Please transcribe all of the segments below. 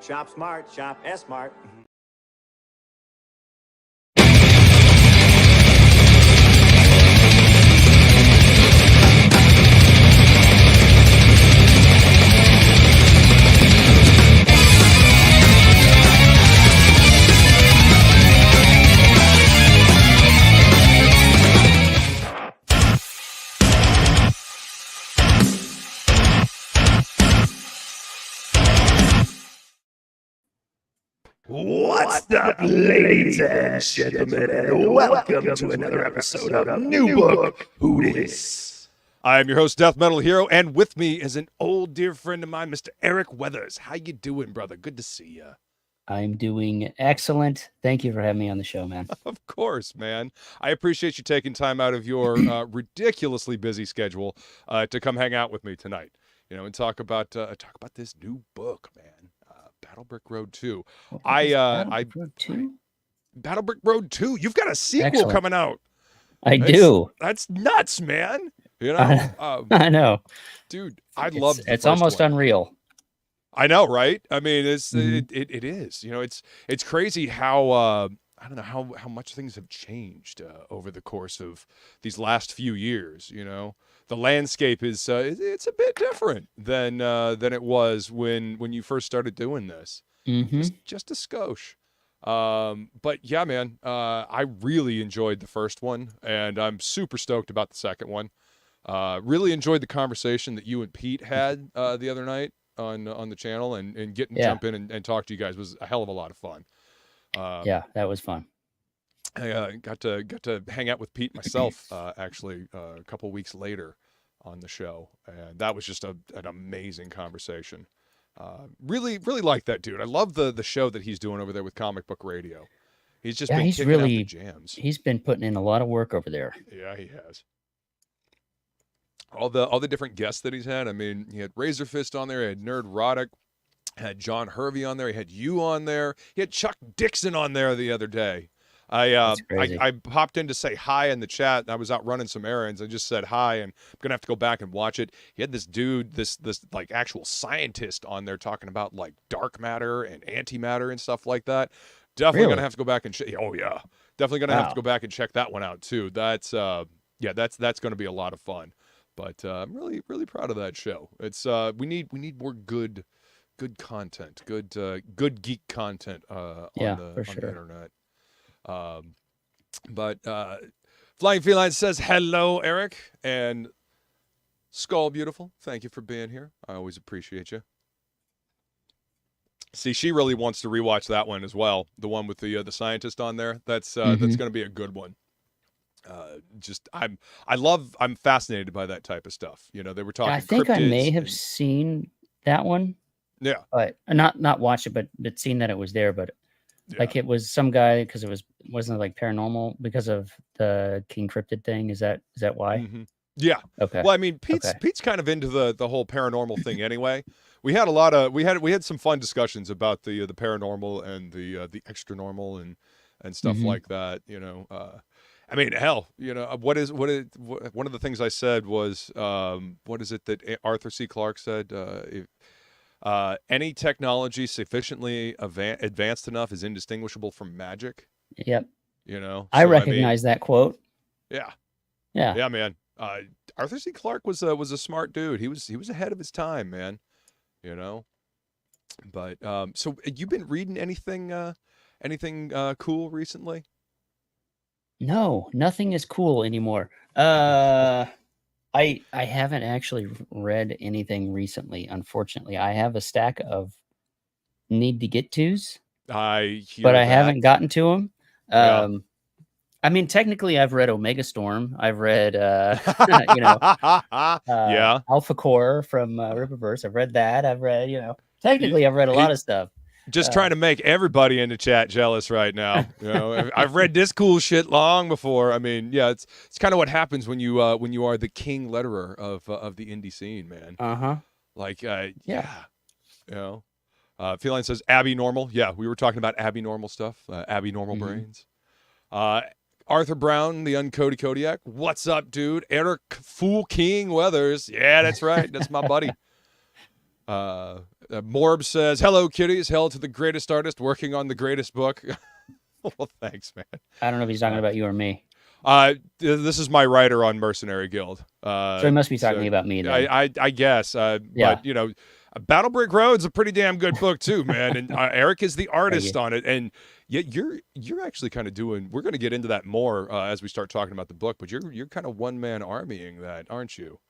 Shop smart, shop S-smart. What's up, ladies and gentlemen, and welcome to another episode of New Book Who Dis. I'm your host, DeathMetalHero, and with me is an old dear friend of mine, Mr. Eric Weathers. How you doing, brother? Good to see you. I'm doing excellent. Thank you for having me on the show, man. Of course, man. I appreciate you taking time out of your ridiculously busy schedule to come hang out with me tonight. You know, and talk about this new book, man. Battle Brick Road 2. Battle Brick Road 2. You've got a sequel Excellent. coming out. I do. That's nuts, man. You know, I know, dude. I love. It's almost unreal. I know, right? I mean, it is. You know, it's crazy how I don't know how much things have changed over the course of these last few years. You know, the landscape is it's a bit different than it was when you first started doing this. Just a skosh. But yeah, man, I really enjoyed the first one, and I'm super stoked about the second one. Really enjoyed the conversation that you and Pete had the other night on the channel, and getting to jump in and talk to you guys was a hell of a lot of fun. Yeah, that was fun. I got to hang out with Pete myself actually a couple weeks later on the show, and that was just an amazing conversation. Really like that dude. I love the show that he's doing over there with Comic Book Radio. He's just been kicking out the jams. He's been putting in a lot of work over there. Yeah, he has. All the different guests that he's had. I mean, he had Razor Fist on there. He had Nerd Roddick. Had John Hervey on there. He had you on there. He had Chuck Dixon on there the other day. I popped in to say hi in the chat, and I was out running some errands. I just said hi, and I'm gonna have to go back and watch it. He had this dude, this like actual scientist on there talking about like dark matter and antimatter and stuff like that. Definitely gonna have to go back and oh yeah, definitely gonna have to go back and check that one out too. That's that's gonna be a lot of fun. But I'm really proud of that show. It's we need more good content, good geek content on the internet. But Flying Feline says hello, Eric, and Skull Beautiful. Thank you for being here. I always appreciate you. See, she really wants to rewatch that one as well. The one with the scientist on there. That's going to be a good one. I'm fascinated by that type of stuff. You know, they were talking. I think I may have seen that one. Yeah, but not watched it, but seen that it was there. But like it was some guy because wasn't it like paranormal because of the King Cryptid thing? Is that why? Yeah. Okay. Well, I mean, Pete's kind of into the whole paranormal thing anyway. We had we had some fun discussions about the paranormal and the extra normal and stuff like that. You know. I mean, hell, you know, one of the things I said was, what is it that Arthur C. Clarke said? Any technology sufficiently advanced enough is indistinguishable from magic. Yep. You know, I recognize that quote. Yeah. Yeah. Yeah, man. Arthur C. Clarke was a smart dude. He was ahead of his time, man. You know. But so you've been reading anything cool recently? No, nothing is cool anymore. I haven't actually read anything recently, unfortunately. I have a stack of need to get tos, but I haven't gotten to them. I mean, technically, I've read Omega Storm. I've read, Alpha Core from Rippaverse. I've read that. I've read, technically, I've read a lot of stuff. Just trying to make everybody in the chat jealous right now. You know, I've read this cool shit long before. I mean, yeah, it's kind of what happens when you are the king letterer of the indie scene, man. Like, you know, Feline says Abby Normal. Yeah, we were talking about Abby Normal stuff. Abby Normal brains. Arthur Brown, the Uncody Kodiak. What's up, dude? Eric Fool King Weathers. Yeah, that's right. That's my buddy. Morb says, "Hello, kitties. Hell to the greatest artist working on the greatest book." Well, thanks, man. I don't know if he's talking about you or me. This is my writer on Mercenary Guild. So he must be talking about me then. I guess. Yeah. But you know, Battle Brick Road's a pretty damn good book too, man. And Eric is the artist on it, and yet you're actually kind of doing. We're going to get into that more as we start talking about the book. But you're kind of one man armying that, aren't you?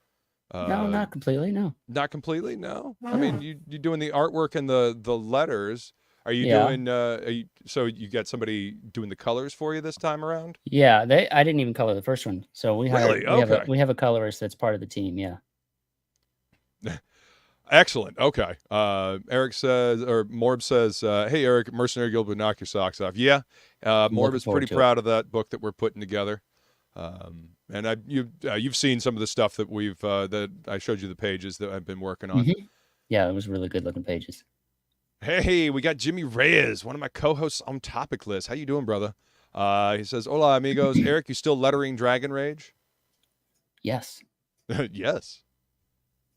No, not completely. No. Not completely. No. I mean, you're doing the artwork and the letters. Are you doing? So you got somebody doing the colors for you this time around? Yeah, I didn't even color the first one, so we Really? we have a colorist that's part of the team. Yeah. Excellent. Okay. Eric says, or Morb says, "Hey Eric, Mercenary Guild would knock your socks off." Yeah. Morb is pretty proud of that book that we're putting together. And you've seen some of the stuff that we've that I showed you the pages that I've been working on. Mm-hmm. Yeah, it was really good looking pages. Hey, we got Jimmy Reyes, one of my co-hosts on Topic List. How you doing, brother? He says, "Hola, amigos." Eric, you still lettering Dragon Rage? Yes. Yes.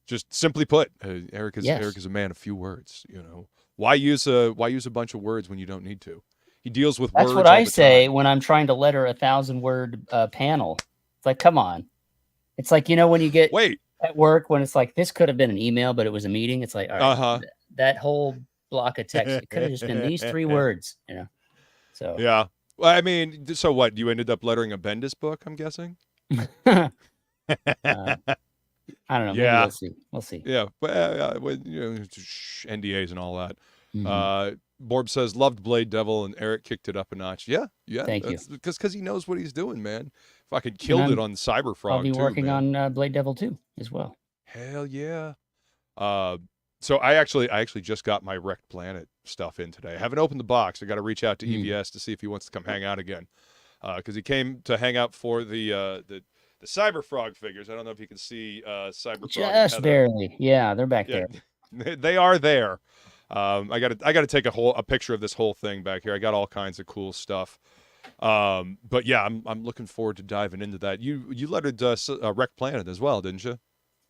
Just simply put, Eric is a man of few words. You know, why use a bunch of words when you don't need to? He deals with words. That's what I say when I'm trying to letter 1,000-word panel. It's like, come on. It's like, you know, when you get at work when it's like, this could have been an email, but it was a meeting. It's like, all right, that whole block of text, it could have just been these 3 words, you know? So yeah. Well, I mean, so what? You ended up lettering a Bendis book, I'm guessing? I don't know. Yeah. Maybe we'll see. Yeah. Well, you know, NDAs and all that. Mm-hmm. Borb says, "Loved Blade Devil," and Eric kicked it up a notch. Yeah. Thank you. Because he knows what he's doing, man. Fucking killed it on Cyberfrog. I'll be working on Blade Devil 2 as well. Hell yeah. So I actually just got my Wrecked Planet stuff in today. I haven't opened the box. I got to reach out to EVS to see if he wants to come hang out again. Because he came to hang out for the Cyberfrog figures. I don't know if you can see Cyberfrog. Just barely. Yeah, they're back there. They are there. I gotta take a picture of this whole thing back here. I got all kinds of cool stuff. But yeah, I'm looking forward to diving into that. You lettered Wrecked Planet as well, didn't you?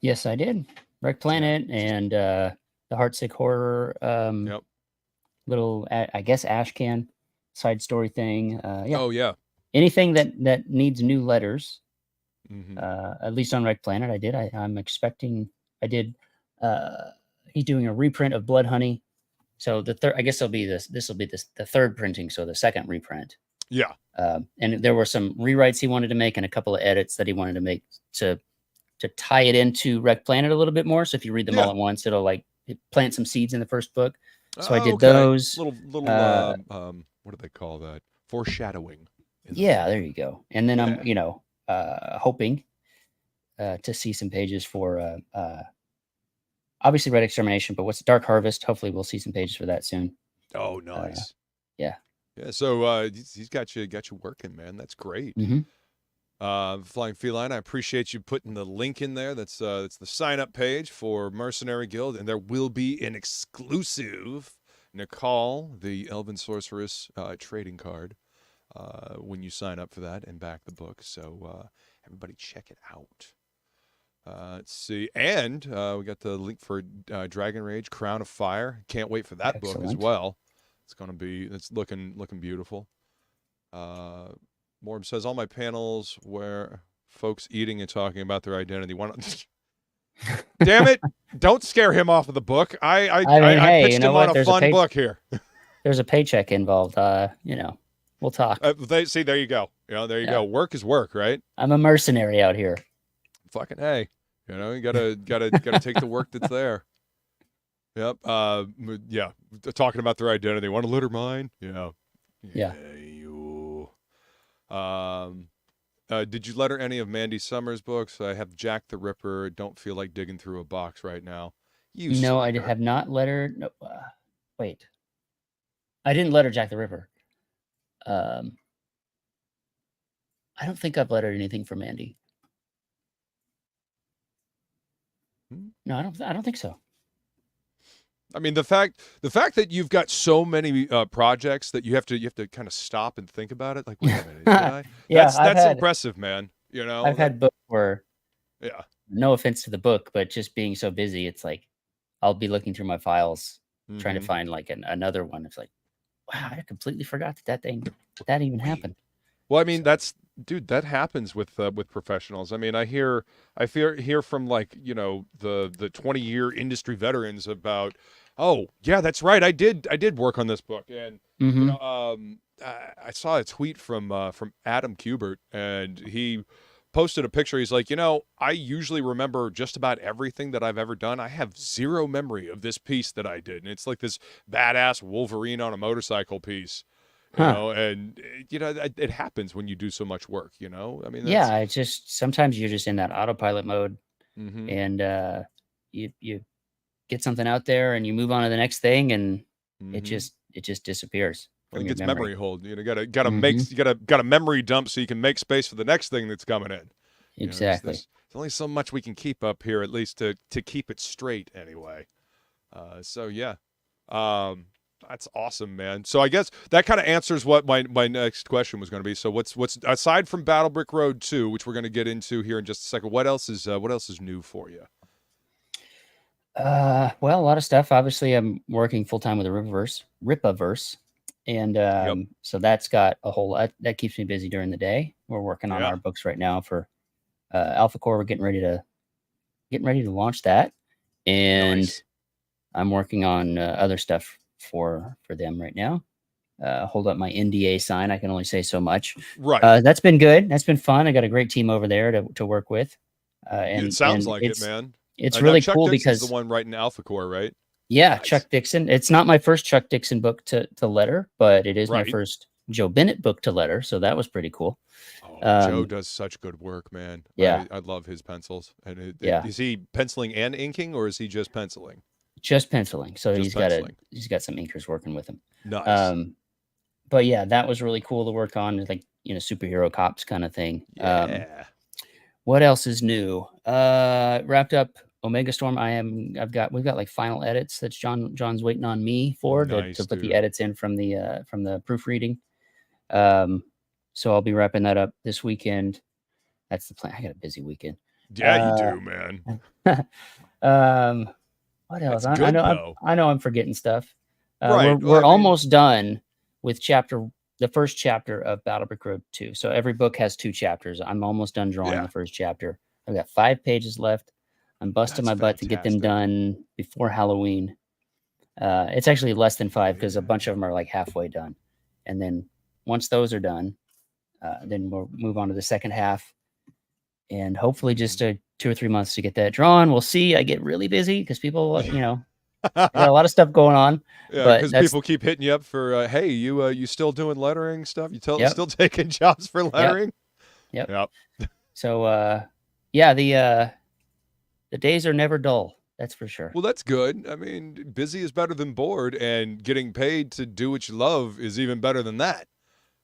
Yes, I did. Wrecked Planet and the Heartsick Horror little, I guess, Ashcan side story thing. Yeah. Oh yeah. Anything that needs new letters, Mm-hmm. at least on Wrecked Planet, I did. I'm expecting. I did. He's doing a reprint of Blood Honey, so the third. I guess it'll be this. This will be the third printing, so the second reprint. Yeah. And there were some rewrites he wanted to make and a couple of edits that he wanted to make to tie it into Wrecked Planet a little bit more. So if you read them all at once, it'll like plant some seeds in the first book. So I did those little what do they call that? Foreshadowing. Yeah, there you go. And then I'm hoping to see some pages for obviously Red Extermination, but what's Dark Harvest? Hopefully we'll see some pages for that soon. Oh, nice. Yeah. So he's got you working, man. That's great. Mm-hmm. Flying Feline, I appreciate you putting the link in there. That's the sign up page for Mercenary Guild, and there will be an exclusive Nicole, the Elven Sorceress trading card when you sign up for that and back the book. So everybody check it out. Let's see, and we got the link for Dragon Rage Crown of Fire. Can't wait for that book as well. It's looking beautiful. Morb says, all my panels where folks eating and talking about their identity. Damn it! Don't scare him off of the book. I pitched him on a fun book here. There's a paycheck involved. We'll talk. There you go. There you go. Work is work, right? I'm a mercenary out here. Fucking hey, you gotta take the work that's there. Yep. Yeah. Talking about their identity. Want to litter mine? Yeah. You. Did you letter any of Mandy Summers' books? I have Jack the Ripper. Don't feel like digging through a box right now. No, I have not lettered. No, wait. I didn't letter Jack the Ripper. I don't think I've lettered anything for Mandy. No, I don't think so. I mean, the fact that you've got so many projects that you have to kind of stop and think about it. Like, wait a minute, that's impressive, man. I've had books where, no offense to the book, but just being so busy, it's like I'll be looking through my files trying to Mhm. find like another one. It's like, wow, I completely forgot that even happened. Well, I mean, So- dude, that happens with professionals. I mean, I hear from like, you know, the 20-year industry veterans about, oh, yeah, that's right. I did work on this book. And you know, I saw a tweet from Adam Kubert, and he posted a picture. He's like, you know, I usually remember just about everything that I've ever done. I have zero memory of this piece that I did. And it's like this badass Wolverine on a motorcycle piece. You Huh. know, and you know, it happens when you do so much work, you know? I mean, Yeah, it's just sometimes you're just in that autopilot mode, Mhm. and you get something out there and you move on to the next thing, and it Mhm. just disappears I from think your it's memory. memory hold. You know, gotta Mhm. make gotta memory dump so you can make space for the next thing that's coming in. You know, Exactly. there's only so much we can keep up here, at least to keep it straight anyway. So yeah. That's awesome, man. So I guess that kind of answers what my next question was going to be. So what's aside from Battle Brick Road 2, which we're going to get into here in just a second, what else is new for you? Well, a lot of stuff. Obviously, I'm working full time with the Ripaverse, and Yep. so that's got a whole lot that keeps me busy during the day. We're working on Yeah. our books right now for Alpha Core. We're getting ready to launch that, and Nice. I'm working on other stuff for them right now. Hold up my NDA sign. I can only say so much. Right. That's been good. That's been fun. I got a great team over there to work with, It and sounds like it, man. it's Now really Chuck cool Dixon's the because one writing Alpha Core, right? yeah, Nice. Chuck Dixon. It's not my first Chuck Dixon book to letter, but it is my Right. first Joe Bennett book to letter. So that was pretty cool. Oh, Joe does such good work, man. Yeah. I love his pencils. And Yeah. is he penciling and inking, or is he just penciling? Just penciling. So Just penciling. he's got some inkers working with him. Nice. But yeah, that was really cool to work on, like, superhero cops kind of thing. Yeah. What else is new? Wrapped up Omega Storm. We've got like final edits that John's waiting on me for Nice, to put the dude. edits in from the proofreading. So I'll be wrapping that up this weekend. That's the plan. I got a busy weekend. Yeah, you do, man. What else? That's good, though. I know I'm forgetting stuff. Right. We're Well, I mean, almost done with the first chapter of Battle Brick Road 2. So every book has 2 chapters. I'm almost done drawing Yeah. the first chapter. I've got 5 pages left. I'm busting That's my butt to get them fantastic. done before Halloween. It's actually less than 5 because a bunch of them are like halfway done. And then once those are done, then we'll move on to the second half. And hopefully just 2 or 3 months to get that drawn. We'll see. I get really busy because people, I got a lot of stuff going on. Yeah, but because people keep hitting you up for, hey, you still doing lettering stuff? Yep. Still taking jobs for lettering? Yep. So, yeah, the days are never dull. That's for sure. Well, that's good. I mean, busy is better than bored, and getting paid to do what you love is even better than that.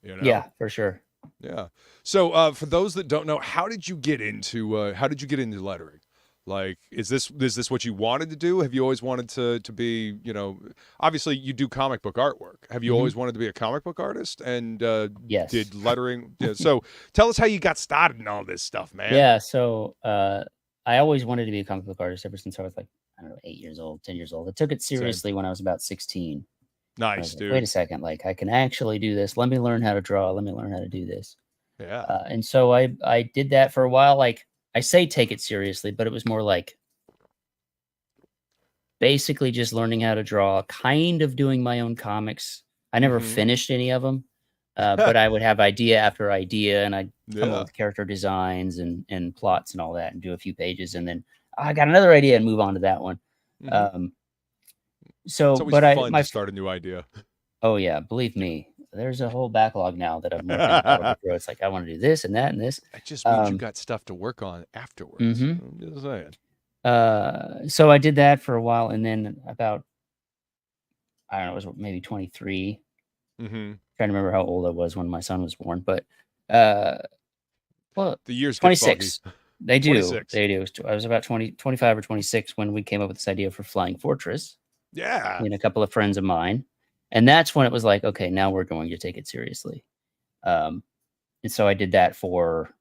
You know? Yeah, for sure. Yeah. So, for those that don't know, how did you get into lettering? Like, is this what you wanted to do? Have you always wanted to be, obviously you do comic book artwork. Have you always wanted to be a comic book artist? And Yes. did lettering? Yeah, so tell us how you got started in all this stuff, man. Yeah. So I always wanted to be a comic book artist ever since I was like, I don't know, 8 years old, 10 years old. I took it seriously when I was about 16. Nice, dude. Wait a second, like I can actually do this. Let me learn how to draw. Let me learn how to do this. Yeah. And so I did that for a while. Like I say, take it seriously, but it was more like basically just learning how to draw, kind of doing my own comics. I never finished any of them, but I would have idea after idea, and I'd come up with character designs and plots and all that, and do a few pages, and then I got another idea and move on to that one. So, it's always but fun to start a new idea. Oh yeah, believe me, there's a whole backlog now that I'm working on. It's like I want to do this and that and this. It just means you got stuff to work on afterwards. I'm just saying. So I did that for a while, and then about, I don't know, it was maybe 23. Trying to remember how old I was when my son was born, but well, the years 26. They do. 26. They do. I was about 25 or 26 when we came up with this idea for Flying Fortress. Yeah. And a couple of friends of mine. And that's when it was like, okay, now we're going to take it seriously. And so I did that for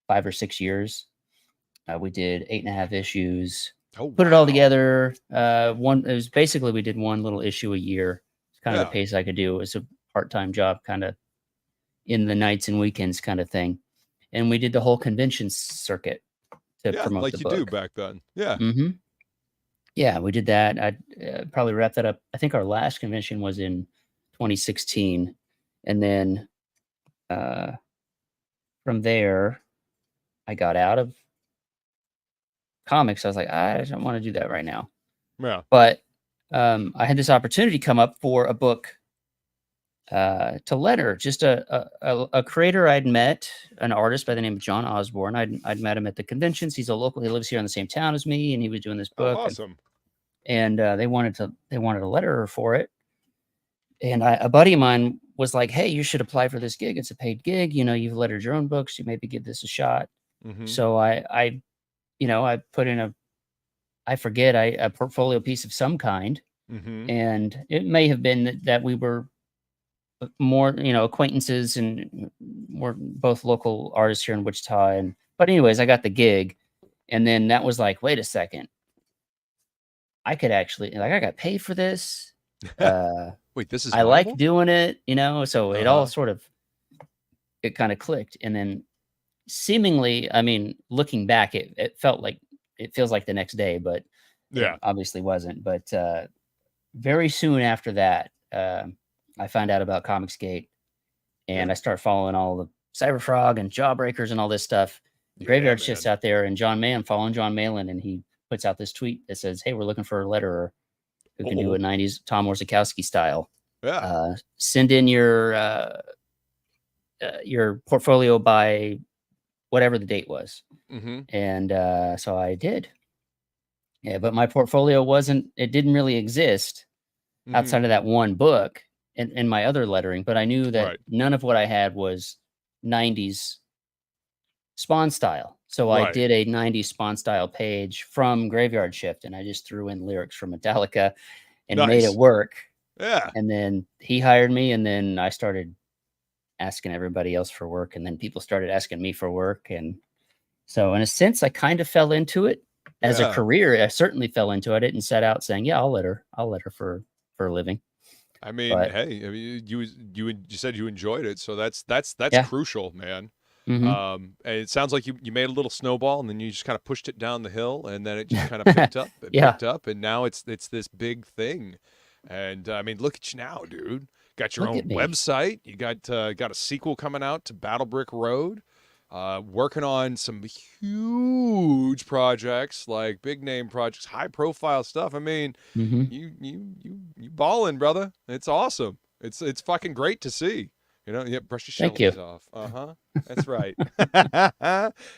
5 or 6 years. We did 8.5 issues. Oh, put it all wow. together. It was basically, we did one little issue a year. It's kind of Yeah. the pace I could do. It was a part-time job, kind of in the nights and weekends kind of thing. And we did the whole convention circuit to Yeah, promote like the you book. do back then. Yeah. Mm-hmm. Yeah, we did that. I probably wrapped that up. I think our last convention was in 2016. And then from there, I got out of comics. I was like, I don't want to do that right now. Yeah. But I had this opportunity come up for a book to letter. Just a creator I'd met, an artist by the name of John Osborne. I'd met him at the conventions. He's a local. He lives here in the same town as me, and he was doing this Oh, book. awesome. And they wanted a letterer for it. And a buddy of mine was like, "Hey, you should apply for this gig. It's a paid gig. You know, you've lettered your own books. You maybe give this a shot." Mm-hmm. So I put in a portfolio piece of some kind, Mm-hmm. and it may have been that we were more, acquaintances, and we're both local artists here in Wichita. But anyways, I got the gig, and then that was like, wait a second, I could actually, I got paid for this. Wait, this is I like viable? doing it, so it all Uh-huh. it kind of clicked. And then seemingly, I mean, looking back, it feels like the next day, but Yeah. it obviously wasn't. But very soon after that, I found out about Comixgate, and Yeah. I started following all the Cyberfrog and Jawbreakers and all this stuff. Yeah, Graveyard man. shit's out there, and I'm following John Malin, and he puts out this tweet that says, "Hey, we're looking for a letterer who can do a 90s Tom Warzakowski style. Yeah. Send in your portfolio by whatever the date was." Mm-hmm. And so I did. Yeah, but my portfolio didn't really exist outside of that one book and my other lettering. But I knew that none of what I had was 90s Spawn style. So I did a 90s Spawn style page from Graveyard Shift, and I just threw in lyrics from Metallica and made it work. Yeah. And then he hired me, and then I started asking everybody else for work, and then people started asking me for work. And so in a sense, I kind of fell into it as a career. I certainly fell into it. I didn't set out saying, yeah, I'll let her for a living. I mean, hey, you said you enjoyed it, so that's crucial, man. Mm-hmm. And it sounds like you made a little snowball, and then you just kind of pushed it down the hill, and then it just kind of picked up and picked up, and now it's this big thing. And I mean, look at you now, dude. Got your own website. You got a sequel coming out to Battle Brick Road. Working on some huge projects, like big name projects, high profile stuff. I mean, you balling, brother. It's awesome. It's fucking great to see. Brush your shells off. That's right.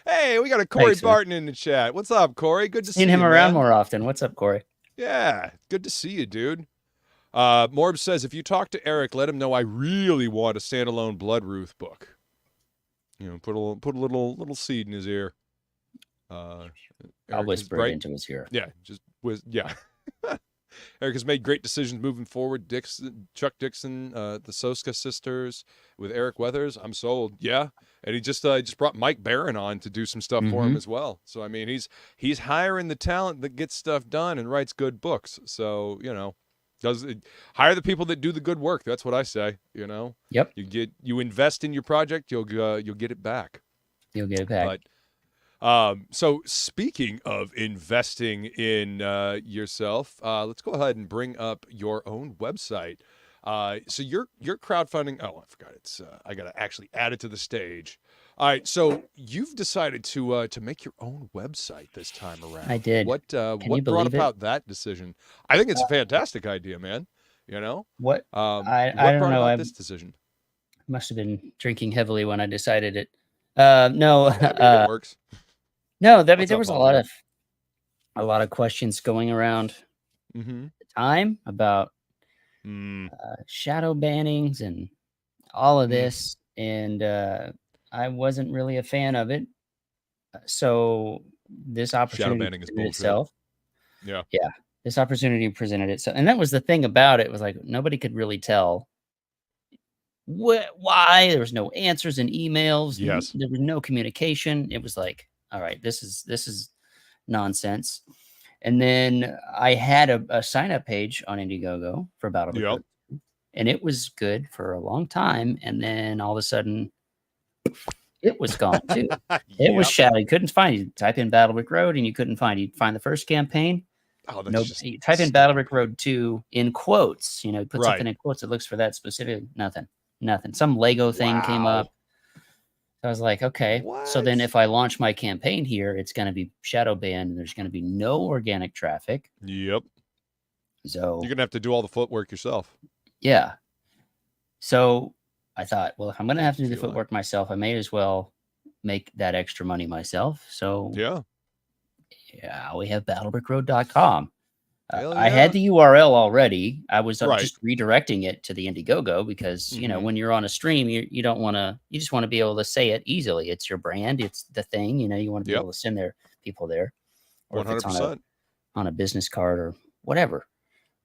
Hey, we got a Corey Barton in the chat. What's up, Corey? Good to see you. Seen him around more often. What's up, Corey? Yeah, good to see you, dude. Morb says, if you talk to Eric, let him know I really want a standalone Blood Ruth book. Put a little seed in his ear. I'll whisper it into his ear. Yeah, Eric has made great decisions moving forward. Chuck Dixon, the Soska sisters with Eric Weathers. I'm sold. Yeah, and he just brought Mike Barron on to do some stuff for him as well. So I mean, he's hiring the talent that gets stuff done and writes good books. So hire the people that do the good work. That's what I say. Yep. You invest in your project, you'll get it back. You'll get it back. But so speaking of investing in yourself, let's go ahead and bring up your own website. So you're crowdfunding. Oh, I forgot. I got to actually add it to the stage. All right. So you've decided to make your own website this time around. I did. What brought about that decision? I think it's a fantastic idea, man. What? I don't brought know. about this decision? Must have been drinking heavily when I decided it. No. It works. No, there was a lot of questions going around at the time about shadow bannings and all of this, and I wasn't really a fan of it. So this opportunity shadow banning is bullshit. Itself. Yeah. This opportunity presented itself, and that was the thing about it. It was like nobody could really tell why. There was no answers in emails. Yes. There was no communication. It was like, all right, this is nonsense. And then I had a sign-up page on Indiegogo for Battle Yep. Road, and it was good for a long time. And then all of a sudden, it was gone too. It was Yep. shouted. Couldn't find it. Type in Battlebrick Road, and you couldn't find it. You'd find the first campaign. Oh, that's No, just you type in stupid. Battlebrick Road 2 in quotes. You know, put something in quotes. It looks for that specific. Nothing. Some Lego thing came Wow. up. I was like, okay. So then, What? if I launch my campaign here, it's going to be shadow banned, and there's going to be no organic traffic. Yep. So You're gonna have to do all the footwork yourself. yeah. So I thought, well, if I'm going to have to do the Feel it. footwork myself, I may as well make that extra money myself. So Yeah. yeah, we have battlebrickroad.com. Hell I had yeah. the URL already. I was Right. just redirecting it to the Indiegogo because, you know, Mhm. when you're on a stream, you don't want to, you just want to be able to say it easily. It's your brand. It's the thing, you know, you want to be Yep. able to send people there. Or if it's 100%. on a business card or whatever.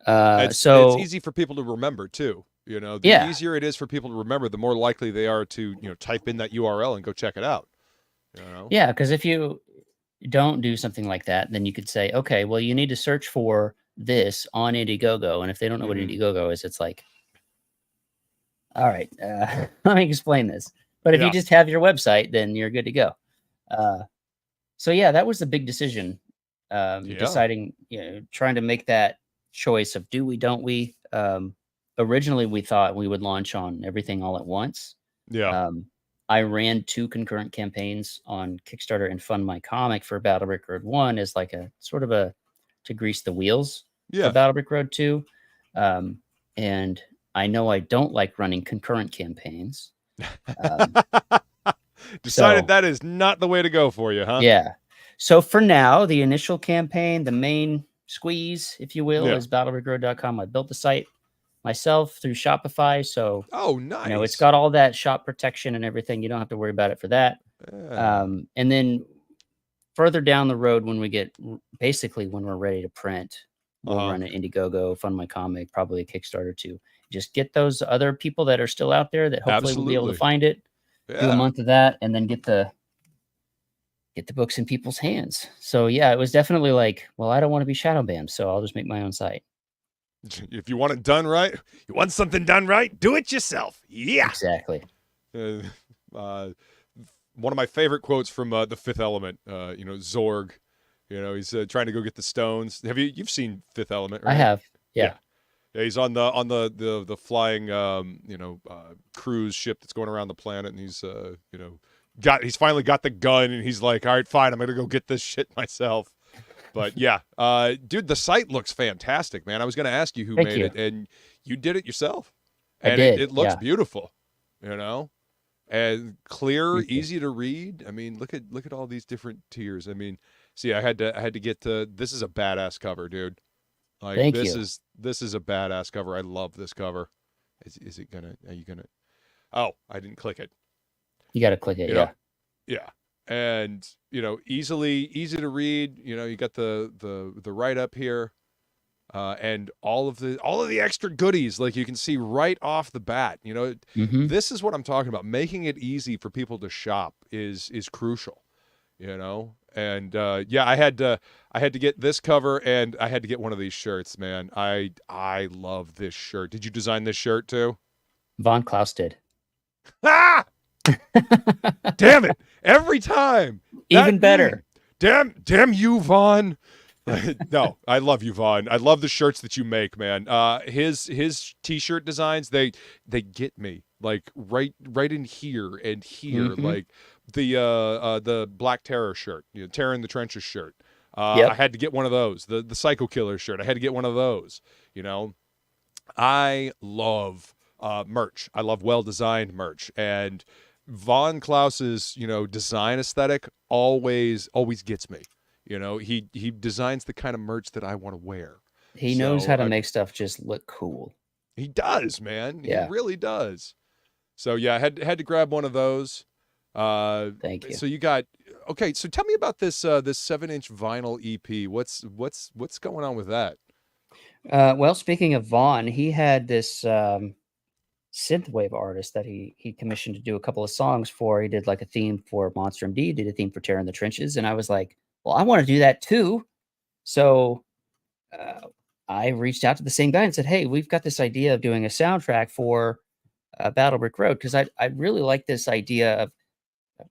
It's easy for people to remember too. You know, the Yeah. easier it is for people to remember, the more likely they are to, you know, type in that URL and go check it out. You know? Yeah, because if you don't do something like that, then you could say, okay, well, you need to search for this on Indiegogo. And if they don't know what Mhm. Indiegogo is, it's like, all right, let me explain this. But if you Yeah. just have your website, then you're good to go. So yeah, that was the big decision. Yeah. Deciding, you know, trying to make that choice of do we, don't we? Originally, we thought we would launch on everything all at once. Yeah. I ran 2 concurrent campaigns on Kickstarter and Fund My Comic for Battlebrick Road 1 as like a sort of a to grease the wheels for Yeah. Battlebrick Road 2. And I know I don't like running concurrent campaigns. Decided so- that is not the way to go for you, huh? Yeah. So for now, the initial campaign, the main squeeze, if you will, Yeah. is battlebrickroad.com. I built the site myself through Shopify. So, Oh, nice. you know, it's got all that shop protection and everything. You don't have to worry about it for that. Yeah. And then further down the road, when we get basically when we're ready to print, we'll Uh-huh. run an Indiegogo, Fund My Comic, probably a Kickstarter too. Just get those other people that are still out there that hopefully will be able to Absolutely. find it. Do a Yeah. month of that, and then get the books in people's hands. So yeah, it was definitely like, well, I don't want to be shadow banned, so I'll just make my own site. If you want it done right, you want something done right, do it yourself. Yeah. Exactly. One of my favorite quotes from The Fifth Element, you know, Zorg, you know, he's trying to go get the stones. You've seen Fifth Element, right? I have. Yeah. Yeah, he's on the flying cruise ship that's going around the planet, and he's you know, he's finally got the gun, and he's like, all right, fine, I'm gonna go get this shit myself. But yeah, dude, the site looks fantastic, man. I was gonna ask you who Thank made you. it, and you did it yourself. I And did, it looks yeah. beautiful, you know, and clear, Thank you. easy to read. I mean, look at all these different tiers. I mean, see, I had to get to. This is a badass cover, dude. Like Thank this you. is a badass cover. I love this cover. Is it gonna? Are you gonna? Oh, I didn't click it. You got to click it. You Yeah. know? Yeah, and you know, easy to read. You know, you got the write up here, and all of the extra goodies. Like you can see right off the bat. You know, Mhm. this is what I'm talking about. Making it easy for people to shop is crucial. You know, and yeah, I had to get this cover, and I had to get one of these shirts, man. I love this shirt. Did you design this shirt too? Von Klaus did. Ah! Damn it! Every time. Even better. Damn you, Vaughn. No, I love you, Vaughn. I love the shirts that you make, man. His t-shirt designs, they get me. Like right in here and here. Mhm. Like the Black Terror shirt, you know, Terror in the Trenches shirt. Yep. I had to get one of those. The Psycho Killer shirt. I had to get one of those. You know, I love merch. I love well-designed merch, and Von Klaus's, you know, design aesthetic always gets me. You know, he designs the kind of merch that I want to wear. He knows So, how to make stuff just look cool. He does, man. Yeah. He really does. So yeah, I had to grab one of those. Thank you. So you got okay. So tell me about this 7-inch vinyl EP. What's going on with that? Well, speaking of Vaughn, he had this synthwave artist that he commissioned to do a couple of songs for. He did like a theme for Monster MD, did a theme for Terror in the Trenches, and I was like, well, I want to do that too. So I reached out to the same guy and said, "Hey, we've got this idea of doing a soundtrack for Battle Brick Road because I really like this idea of,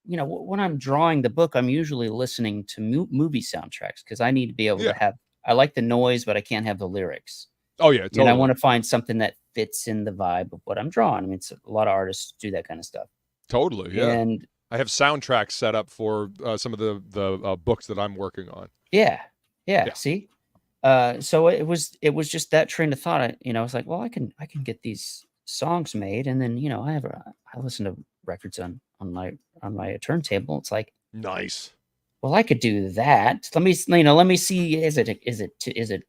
you know, when I'm drawing the book, I'm usually listening to movie soundtracks because I need to be able to Yeah. have. I like the noise, but I can't have the lyrics. Oh yeah, And totally. I want to find something that fits in the vibe of what I'm drawing. I mean, a lot of artists do that kind of stuff. Totally, yeah. And I have soundtracks set up for some of the books that I'm working on. yeah. Yeah. See, so it was just that train of thought. I was like, well, I can get these songs made, and then I listen to records on my turntable. It's like, Nice. well, I could do that. Let me see. Is it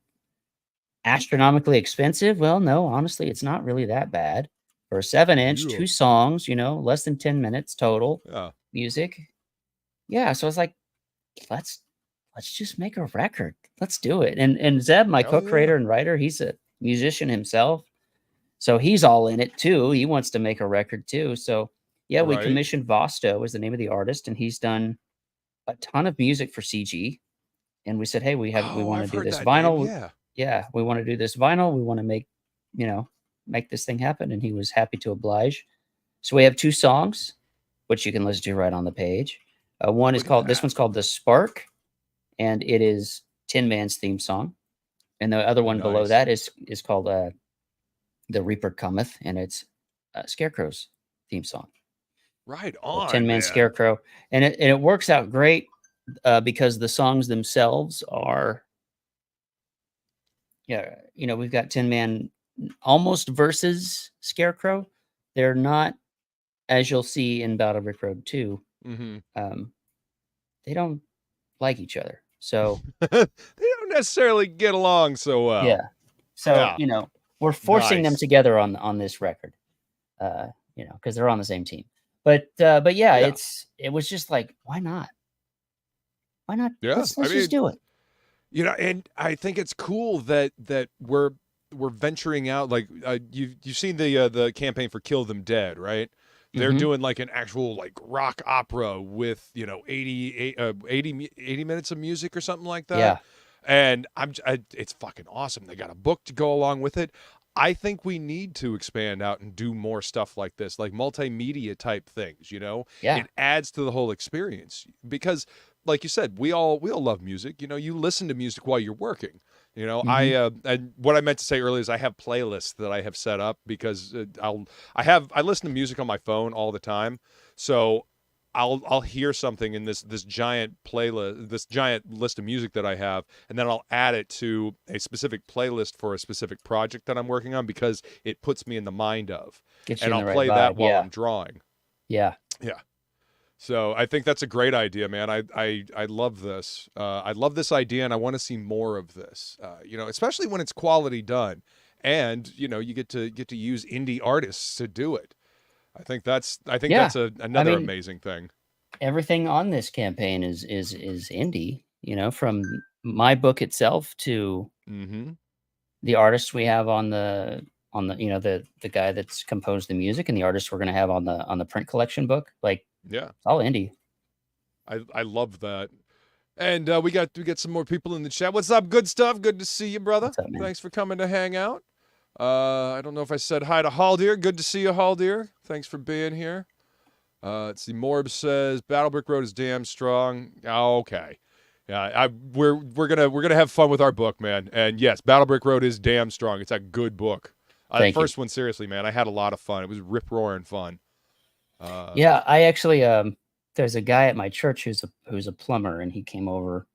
astronomically expensive? Well, no, honestly, it's not really that bad for a 7-inch, Yeah. 2 songs. Less than 10 minutes total. Yeah. Music. Yeah, so I was like, let's just make a record. Let's do it. And Zeb, my Hell co-creator and writer, he's a musician himself. So he's all in it too. He wants to make a record too. So yeah, we Right. commissioned Vosto is the name of the artist, and he's done a ton of music for CG. And we said, hey, we want I've to do heard this that vinyl. name, yeah. Yeah, we want to do this vinyl. We want to make this thing happen. And he was happy to oblige. So we have 2 songs, which you can listen to right on the page. One is Look at called, this that. one's called The Spark, and it is Tin Man's theme song. And the other one below Nice. that is called The Reaper Cometh, and it's Scarecrow's theme song. Right So on, Tin Man man. Scarecrow. And it works out great because the songs themselves are, we've got Tin Man almost versus Scarecrow. They're not, as you'll see in Battle Brick Road 2, Mm-hmm. they don't like each other. So They don't necessarily get along so well. yeah. So, Yeah. we're forcing them Nice. together on this record. Because they're on the same team. But yeah, Yeah. it was just like, why not? Why not? Yeah, Let's I just mean, do it. And I think it's cool that we're venturing out. Like you've seen the campaign for Kill Them Dead, right? They're Mhm. doing like an actual like rock opera with 80 minutes of music or something like that. Yeah. And it's fucking awesome. They got a book to go along with it. I think we need to expand out and do more stuff like this, like multimedia type things, Yeah. It adds to the whole experience because like you said, we all love music. You listen to music while you're working. Mhm. And what I meant to say earlier is I have playlists that I have set up because I listen to music on my phone all the time. So I'll hear something in this giant playlist, this giant list of music that I have, and then I'll add it to a specific playlist for a specific project that I'm working on because it puts me in the mind of. Get you And in I'll the right play vibe. that while Yeah. I'm drawing. Yeah. Yeah. So I think that's a great idea, man. I love this. I love this idea, and I want to see more of this. Especially when it's quality done, and you get to use indie artists to do it. I think that's Yeah. another I mean, amazing thing. Everything on this campaign is indie, from my book itself to Mm-hmm. the artists we have on the the guy that's composed the music, and the artists we're going to have on the print collection book. Like, Yeah, it's all indie. I love that. And we got some more people in the chat. What's up, good stuff? Good to see you, brother. What's up, man? Thanks for coming to hang out. I don't know if I said hi to Haldir. Good to see you, Haldir. Thanks for being here. Let's see. Morb says Battle Brick Road is damn strong. Oh, okay. Yeah, we're gonna have fun with our book, man. And yes, Battle Brick Road is damn strong. It's a good book. The Thank you. first one, seriously, man, I had a lot of fun. It was rip roaring fun. Yeah, I actually there's a guy at my church who's a plumber, and he came over.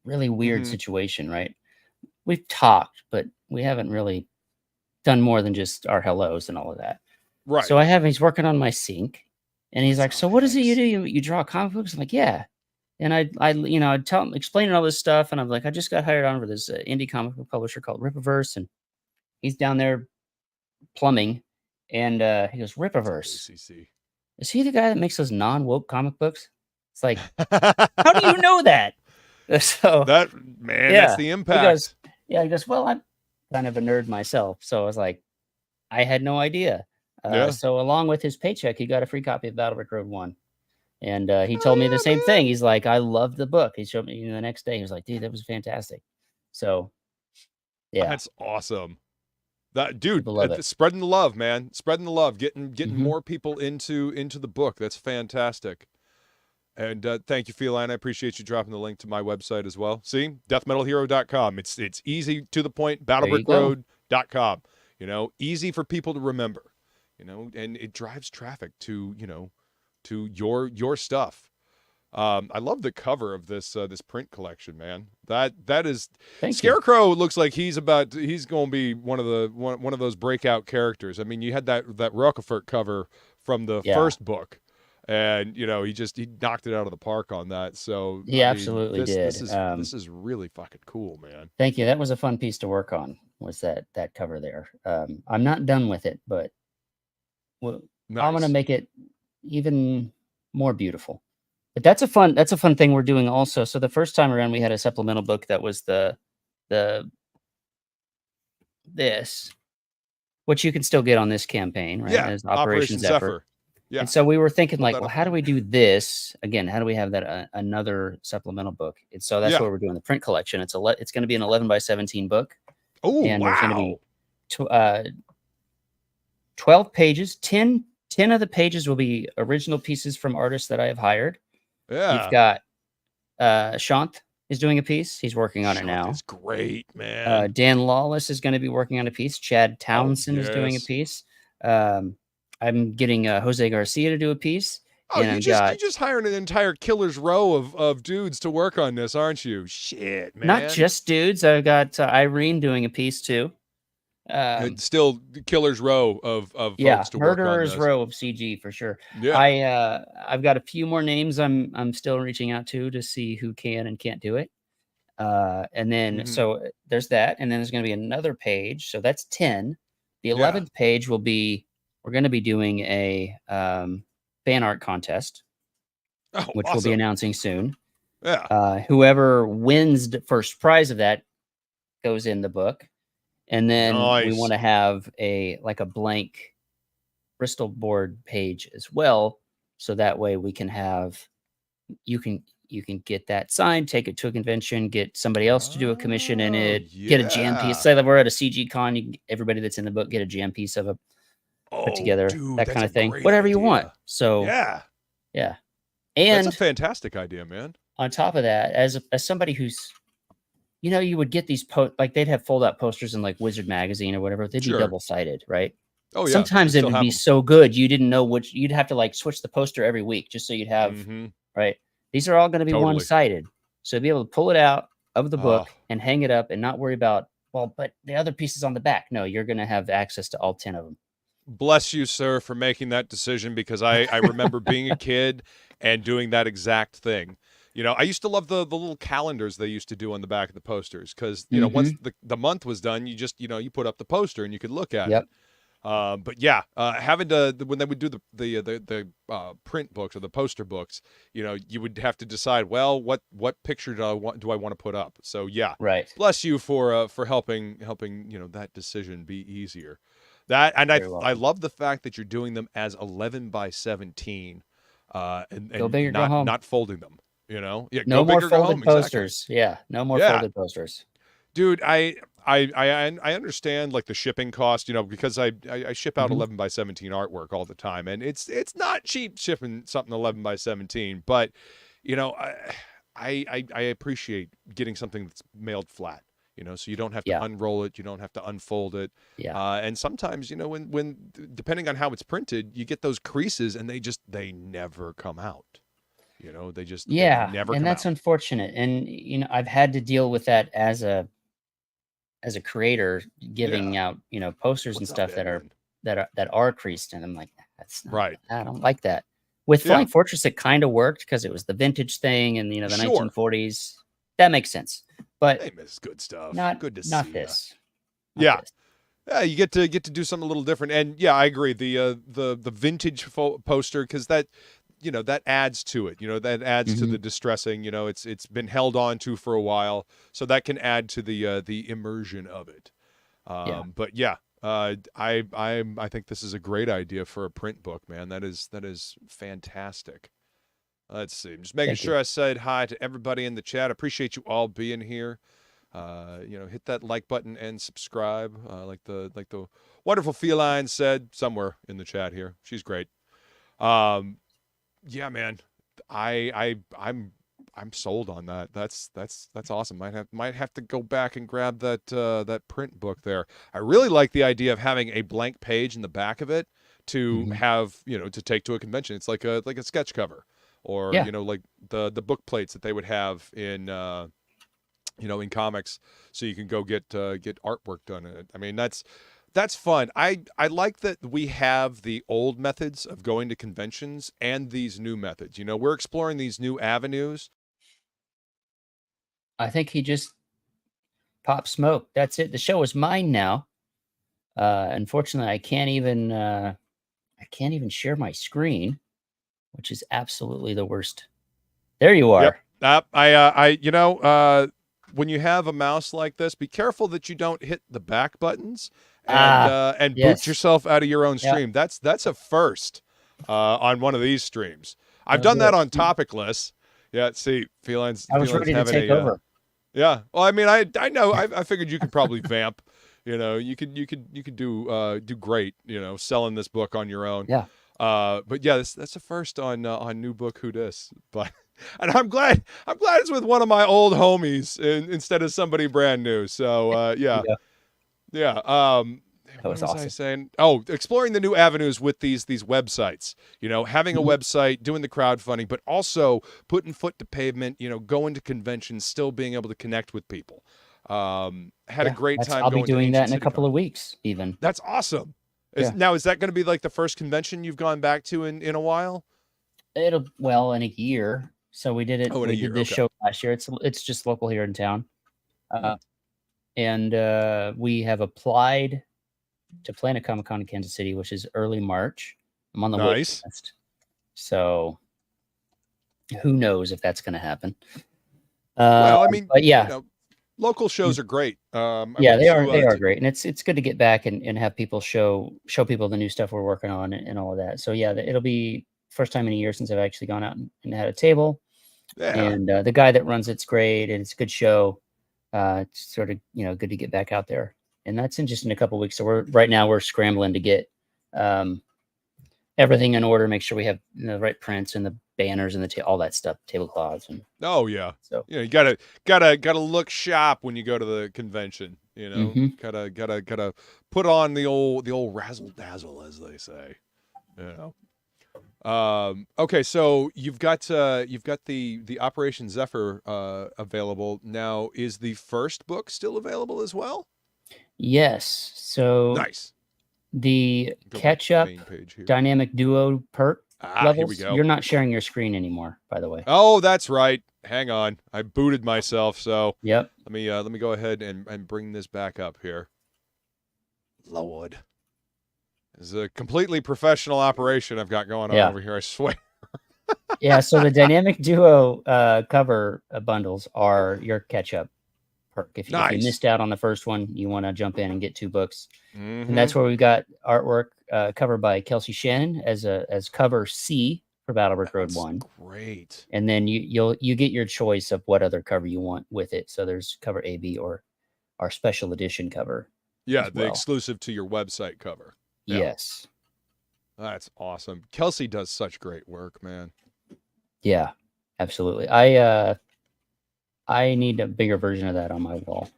Really weird Mhm. situation, right? We've talked, but we haven't really done more than just our hellos and all of that. Right. So he's working on my sink, and he's like, Oh, "So what is it you thanks. do? You draw comic books?" I'm like, "Yeah." And I'd tell him, explaining all this stuff, and I'm like, "I just got hired on for this indie comic book publisher called Rippaverse," and he's down there plumbing, and he goes, "Rippaverse? ACC. Is he the guy that makes those non-woke comic books?" It's like, how do you know that? So That man, yeah, that's the he impact. goes, well, I'm kind of a nerd myself, so I was like, I had no idea. Yeah. So along with his paycheck, he got a free copy of Battle Brick Road 1. And he Oh, told me yeah, the same man. thing. He's like, I love the book. He showed me the next day. He was like, dude, that was fantastic. So, yeah, That's awesome. That dude, people love it. spreading the love, man. Spreading the love, getting Mhm. more people into the book. That's fantastic. And thank you, Feline. I appreciate you dropping the link to my website as well. See, DeathMetalHero.com. It's easy, to the point. There you go. BattleBrickRoad.com. You know, easy for people to remember. You know, and it drives traffic to to your stuff. I love the cover of this this print collection, man. That is Thank you. Scarecrow looks like he's going to be one of those breakout characters. I mean, you had that Rockefort cover from the Yeah. first book, and he knocked it out of the park on that. So He I mean, absolutely did. This is really fucking cool, man. Thank you. That was a fun piece to work on. Was that cover there? I'm not done with it, but I'm Nice. gonna make it even more beautiful. But that's a fun thing we're doing also. So the first time around, we had a supplemental book that was this, which you can still get on this campaign, right? Yeah, As Operation Zephyr. Yeah. And so we were thinking Love like, that well, how do we do this again? How do we have that another supplemental book? And so that's Yeah. what we're doing. The print collection. It's going to be an 11x17 book. Oh, And there's going to wow. be 12 pages. 10 of the pages will be original pieces from artists that I have hired. Yeah. You've got Shant is doing a piece. He's working on it now. It's great, man. Dan Lawless is going to be working on a piece. Chad Townsend is doing a yes. piece. I'm getting Jose Garcia to do a piece. Oh, and you just hired an entire killer's row of dudes to work on this, aren't you? Shit, man. Not just dudes. I've got Irene doing a piece too. It's still killer's row of folks to work on murderer's this. row of CG for sure. Yeah. I've got a few more names I'm still reaching out to see who can and can't do it. And then so there's that, and then there's going to be another page. So that's 10. The 11th page will be we're going to be doing a fan art contest, which we'll be announcing soon. Yeah. Whoever wins the first prize of that goes in the book. And then we want to have a blank Bristol board page as well. So that way we can have, you can get that signed, take it to a convention, get somebody else to do a commission in it, get a jam piece. Say that we're at a CG con, everybody that's in the book get a jam piece of a put together, dude, that kind of thing. Whatever you want. So yeah. And that's a fantastic idea, man. On top of that, as somebody who's, you would get these they'd have fold out posters in like Wizard magazine or whatever. They'd be double sided, right? Oh yeah. Sometimes it would be so good you didn't know which. You'd have to switch the poster every week just so you'd have right. These are all going to be one sided, so be able to pull it out of the book and hang it up and not worry about but the other pieces on the back. No, you're going to have access to all 10 of them. Bless you, sir, for making that decision, because I remember being a kid and doing that exact thing. I used to love the little calendars they used to do on the back of the posters, because once the month was done, you just you put up the poster and you could look at it. But yeah, having to when they would do the print books or the poster books, you would have to decide, well, what picture do I want to put up? So yeah, right. Bless you for helping that decision be easier. That and I love the fact that you're doing them as 11x17, and go big or go home. Not folding them. No more folded posters. Exactly. Yeah, no more folded posters. Dude, I understand the shipping cost, because I ship out 11x17 artwork all the time, and it's not cheap shipping something 11x17, but I appreciate getting something that's mailed flat, so you don't have to unroll it, you don't have to unfold it. And sometimes, when depending on how it's printed, you get those creases and they never come out. They just never and that's unfortunate. And I've had to deal with that as a creator, giving out posters and stuff that are creased, and I'm like, that's not right. I don't like that. With Flying Fortress, it kind of worked because it was the vintage thing and the 1940s. That makes sense. But hey, Miss Good Stuff. Not good to not see this. Not yeah. This. Yeah, you get to do something a little different. And yeah, I agree. The vintage poster, because that that adds to it. That adds to the distressing. It's been held on to for a while, so that can add to the immersion of it. But yeah, I think this is a great idea for a print book, man. That is fantastic. Let's see. I'm just making sure I said hi to everybody in the chat. Appreciate you all being here. hit that like button and subscribe, like the wonderful Feline said somewhere in the chat here. She's great. Yeah, man, I'm sold on that. That's awesome. Might have to go back and grab that print book there. I really like the idea of having a blank page in the back of it to have, to take to a convention. It's like a sketch cover, or like the book plates that they would have in in comics, so you can go get artwork done in it. I mean, that's fun. I like that we have the old methods of going to conventions and these new methods. We're exploring these new avenues. I think he just popped smoke. That's it. The show is mine now. Unfortunately, I can't even share my screen, which is absolutely the worst. There you are. Yep. When you have a mouse like this, be careful that you don't hit the back buttons and boot yourself out of your own stream. Yep. That's a first on one of these streams. I've done that on Topicless. Yeah, see, Feline's ready to take over. Yeah. Well, I mean, I know. I figured you could probably vamp. You could do great. Selling this book on your own. Yeah. But yeah, that's a first on New Book Who Dis. But and I'm glad it's with one of my old homies instead of somebody brand new. So yeah. That was awesome. I saying? Oh, exploring the new avenues with these websites. Having a website, doing the crowdfunding, but also putting foot to pavement. Going to conventions, still being able to connect with people. Had a great time. I'll be doing that in a couple of weeks, even. That's awesome. Now, is that going to be like the first convention you've gone back to in a while? In a year. So we did it. We did this show last year. It's just local here in town, and we have applied to plan a Comic-Con in Kansas City, which is early March. I'm on the wait list. So who knows if that's going to happen? Well, I mean, but yeah. Local shows are great. They are great, and it's good to get back and have people show people the new stuff we're working on and all of that. So yeah, it'll be first time in a year since I've actually gone out and had a table. Yeah. And the guy that runs it's great, and it's a good show. It's sort of good to get back out there, and that's just in a couple of weeks. So we're scrambling to get everything in order, make sure we have the right prints and the banners and all that stuff, tablecloths and so you gotta look sharp when you go to the convention. Gotta put on the old razzle dazzle, as they say. Okay, so you've got the Operation Zephyr available now. Is the first book still available as well? Yes. So nice. The CashApp dynamic duo perk levels. Here we go. You're not sharing your screen anymore, by the way. Oh, that's right. Hang on, I booted myself. So yep. Let me go ahead and bring this back up here. Lord, this is a completely professional operation I've got going on over here. I swear. Yeah. So the dynamic duo cover bundles are your CashApp perk. If you missed out on the first one, you want to jump in and get 2 books. And that's where we got artwork covered by Kelsey Shannon as cover C for Battlebrook Road 1. Great. And then you get your choice of what other cover you want with it. So there's cover A, B, or our special edition cover. Yeah, the exclusive to your website cover. Yeah. Yes. That's awesome. Kelsey does such great work, man. Yeah, absolutely. I need a bigger version of that on my wall.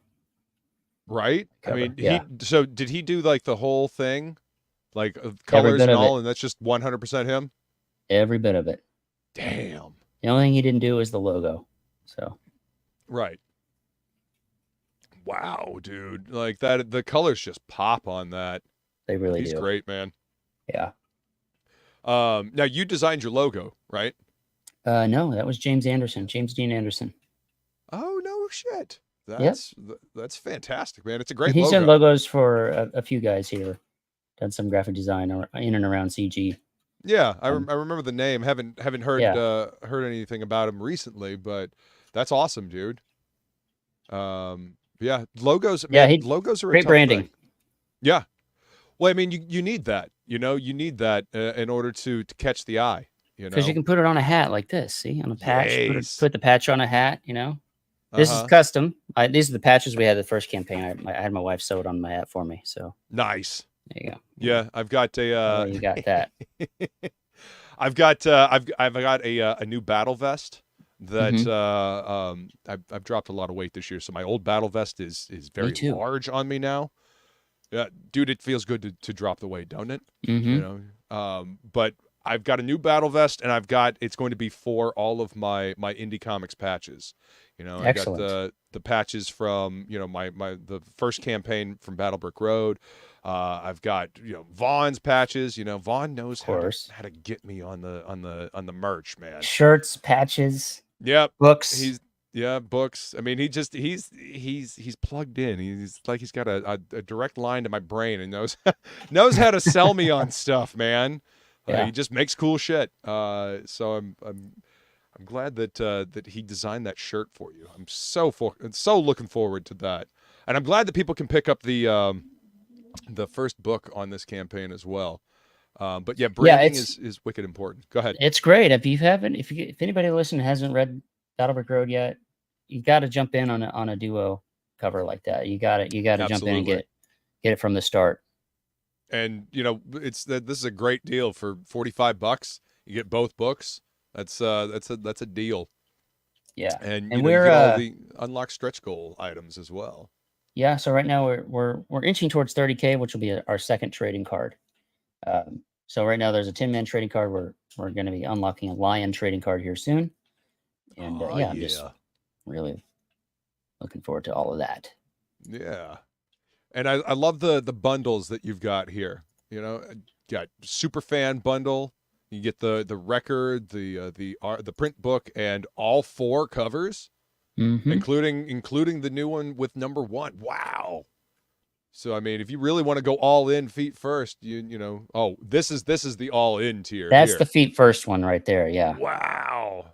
Right? Cover. I mean, so did he do like the whole thing? Like colors and all, and that's just 100% him? Every bit of it. Damn. The only thing he didn't do is the logo. So. Right. Wow, dude. Like that, the colors just pop on that. They really do. He's great, man. Yeah. Now you designed your logo, right? No, that was James Dean Anderson. Oh, no shit. That's fantastic, man. It's a great logo. He's done logos for a few guys here. Done some graphic design in and around CG. Yeah, I remember the name. Haven't heard heard anything about him recently, but that's awesome, dude. Yeah, logos. Man, logos are great branding. Thing. Yeah. Well, I mean, you need that. You need that in order to catch the eye. Because you can put it on a hat like this. See, on a patch. Put the patch on a hat. This is Uh-huh. custom. These are the patches we had the first campaign. I had my wife sew it on my app for me. So Nice. there you go. Yeah, I've got a. Oh, you got that. I've got a new battle vest that I've dropped a lot of weight this year. So my old battle vest is very too. large on me now. Yeah, dude, it feels good to drop the weight, don't it? Mm-hmm. You know, but I've got a new battle vest, and it's going to be for all of my indie comics patches. You know, Excellent. I got the patches from the first campaign from Battle Brick Road. I've got Vaughn's patches. Vaughn knows how to get me on the merch, man. Shirts, patches. Yep. Books. Books. I mean, he's plugged in. He's like he's got a direct line to my brain and knows how to sell me on stuff, man. Yeah. He just makes cool shit. So I'm glad that he designed that shirt for you. I'm so looking forward to that, and I'm glad that people can pick up the first book on this campaign as well. But yeah, branding is wicked important. Go ahead. It's great. If anybody listening hasn't read Battle Brick Road yet, you got to jump in on a duo cover like that. You got to jump in and get it from the start. And this is a great deal for $45. You get both books. That's a deal. Yeah, and we're you get all the unlocked stretch goal items as well. Yeah, so right now we're inching towards 30K, which will be our second trading card. So right now there's a 10-man trading card. We're going to be unlocking a lion trading card here soon, and I'm just really looking forward to all of that. Yeah, and I love the bundles that you've got here. Got super fan bundle. You get the record, the print book, and all 4 covers, including the new one with number 1. Wow. So I mean, if you really want to go all in feet first, this is the all in tier. That's the feet first one right there. Yeah. Wow.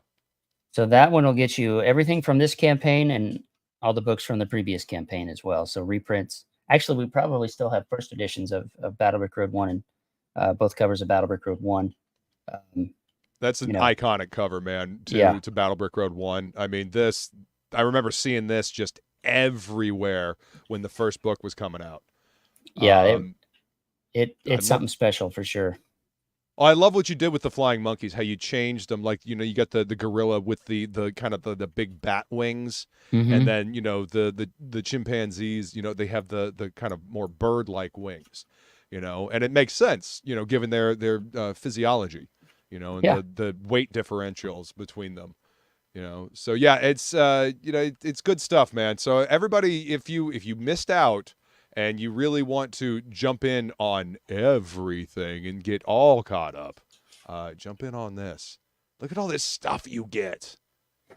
So that one will get you everything from this campaign and all the books from the previous campaign as well. So reprints. Actually, we probably still have first editions of Battle Brick Road 1 and both covers of Battle Brick Road 1. That's an iconic cover, man, to Battle Brick Road 1. I mean, I remember seeing this just everywhere when the first book was coming out. Yeah, it's something special for sure. Oh, I love what you did with the flying monkeys, how you changed them. Like, you got the gorilla with the kind of the big bat wings. And then, the chimpanzees, they have the kind of more bird-like wings, and it makes sense, given their physiology, and the weight differentials between them. So yeah, it's it's good stuff, man. So everybody, if you missed out and you really want to jump in on everything and get all caught up, jump in on this. Look at all this stuff you get.